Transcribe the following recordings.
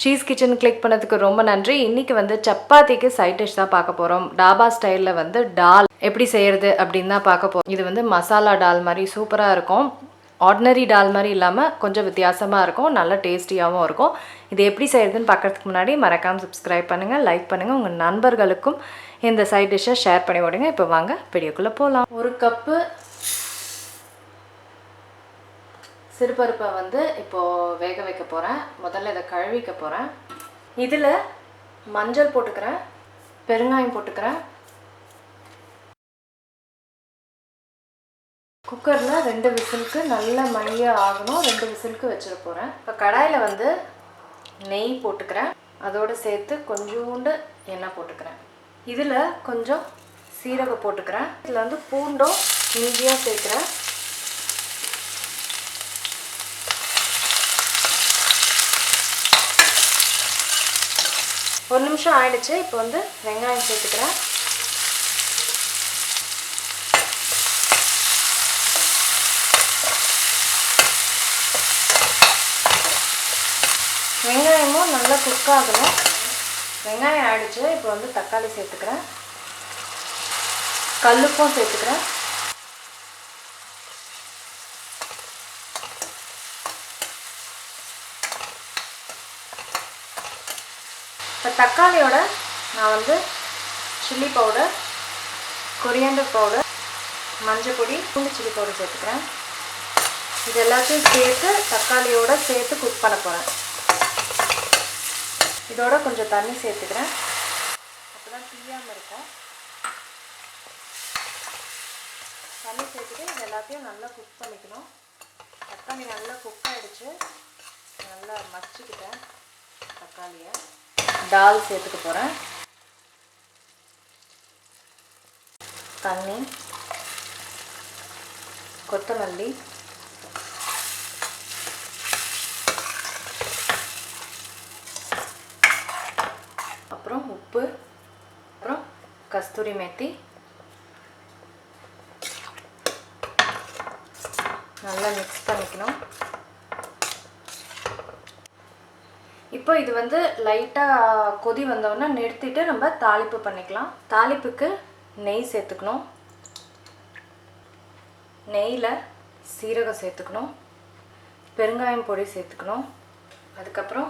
Cheese kitchen click பண்ணதுக்கு ரொம்ப நன்றி. இன்றைக்கி வந்து சப்பாத்திக்கு சைட் டிஷ் தான் பார்க்க போகிறோம். டாபா ஸ்டைலில் வந்து டால் எப்படி செய்கிறது அப்படின்னு தான் பார்க்க போகிறோம். இது வந்து மசாலா டால் மாதிரி சூப்பராக இருக்கும். ஆர்டினரி டால் மாதிரி இல்லாமல் கொஞ்சம் வித்தியாசமாக இருக்கும், நல்ல டேஸ்டியாகவும் இருக்கும். இது எப்படி செய்கிறதுன்னு பார்க்குறதுக்கு முன்னாடி மறக்காமல் சப்ஸ்கிரைப் பண்ணுங்கள், லைக் பண்ணுங்கள், உங்கள் நண்பர்களுக்கும் இந்த சைட் டிஷ்ஷை ஷேர் பண்ணி விடுங்க. இப்போ வாங்க வீடியோக்குள்ளே போகலாம். 1 கப்பு சிறுபருப்பை வந்து இப்போது வேக வைக்க போகிறேன். முதல்ல இதை கழுவிக்க போகிறேன். இதில் மஞ்சள் போட்டுக்கிறேன், பெருங்காயம் போட்டுக்கிறேன். குக்கரில் 2 விசிலுக்கு நல்ல மைய ஆகணும், 2 விசிலுக்கு வச்சிட போகிறேன். இப்போ கடாயில் வந்து நெய் போட்டுக்கிறேன், அதோடு சேர்த்து கொஞ்சோண்டு எண்ணெய் போட்டுக்கிறேன். இதில் கொஞ்சம் சீரகம் போட்டுக்கிறேன். இதில் வந்து பூண்டும் இஞ்சியாக சேர்க்குறேன். ஒரு நிமிஷம் ஆயிடுச்சு. இப்போ வந்து வெங்காயம் சேர்த்துக்கிறேன். வெங்காயமும் நல்லா குக் ஆகணும். வெங்காயம் ஆயிடுச்சு. இப்போ வந்து தக்காளி சேர்த்துக்கிறேன், கல்லுப்பும் சேர்த்துக்கிறேன். இப்போ தக்காளியோட நான் வந்து சில்லி பவுடர், கொரியாண்டர் பவுடர், மஞ்சள் பொடி, சில்லி பவுடர் சேர்த்துக்கிறேன். இது எல்லாத்தையும் சேர்த்து தக்காளியோடு சேர்த்து குக் பண்ண போகிறேன். இதோட கொஞ்சம் தண்ணி சேர்த்துக்கிறேன், அப்போ தான் தீயாமல் இருக்கும். தண்ணி சேர்த்துட்டு இது எல்லாத்தையும் நல்லா குக் பண்ணிக்கணும். தக்காளி நல்லா குக் ஆகிடுச்சு, நல்லா மசிச்சுக்கிட்டேன் தக்காளியை. டால் சேர்த்துக்க போகிறேன். தண்ணி, கொத்தமல்லி, அப்புறம் உப்பு, அப்புறம் கஸ்தூரி மேத்தி. நல்லா மிக்ஸ் பண்ணிக்கணும். இப்போ இது வந்து லைட்டாக கொதி வந்தோடனே நிறுத்திட்டு நம்ம தாளிப்பு பண்ணிக்கலாம். தாளிப்புக்கு நெய் சேர்த்துக்கணும். நெய்யில் சீரகம் சேர்த்துக்கணும், பெருங்காயம் பொடி சேர்த்துக்கணும், அதுக்கப்புறம்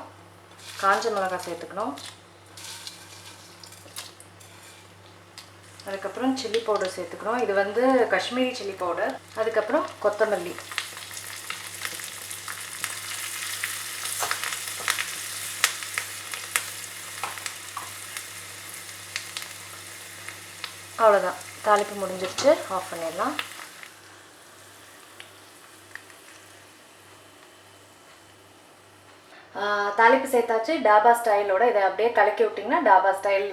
காஞ்ச மிளகாய் சேர்த்துக்கணும், அதுக்கப்புறம் சில்லி பவுடர் சேர்த்துக்கணும். இது வந்து காஷ்மீரி சில்லி பவுடர். அதுக்கப்புறம் கொத்தமல்லி. அவ்வளோதான், தாளிப்பு முடிஞ்சிருச்சு. ஆஃப் பண்ணிடலாம். தாளிப்பு சேர்த்தாச்சு. டாபா ஸ்டைலோட இதை அப்படியே கலக்கி விட்டிங்கன்னா டாபா ஸ்டைல்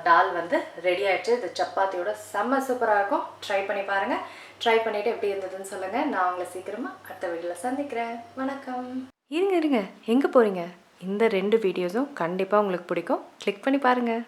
டால் வந்து ரெடி ஆகிடுச்சு. இது சப்பாத்தியோட செம்ம சூப்பராக இருக்கும். ட்ரை பண்ணி பாருங்கள். ட்ரை பண்ணிவிட்டு எப்படி இருந்ததுன்னு சொல்லுங்கள். நான் உங்களை சீக்கிரமாக அடுத்த வீடியோவில் சந்திக்கிறேன். வணக்கம். இருங்க எங்கே போகிறீங்க? இந்த 2 வீடியோஸும் கண்டிப்பாக உங்களுக்கு பிடிக்கும். கிளிக் பண்ணி பாருங்கள்.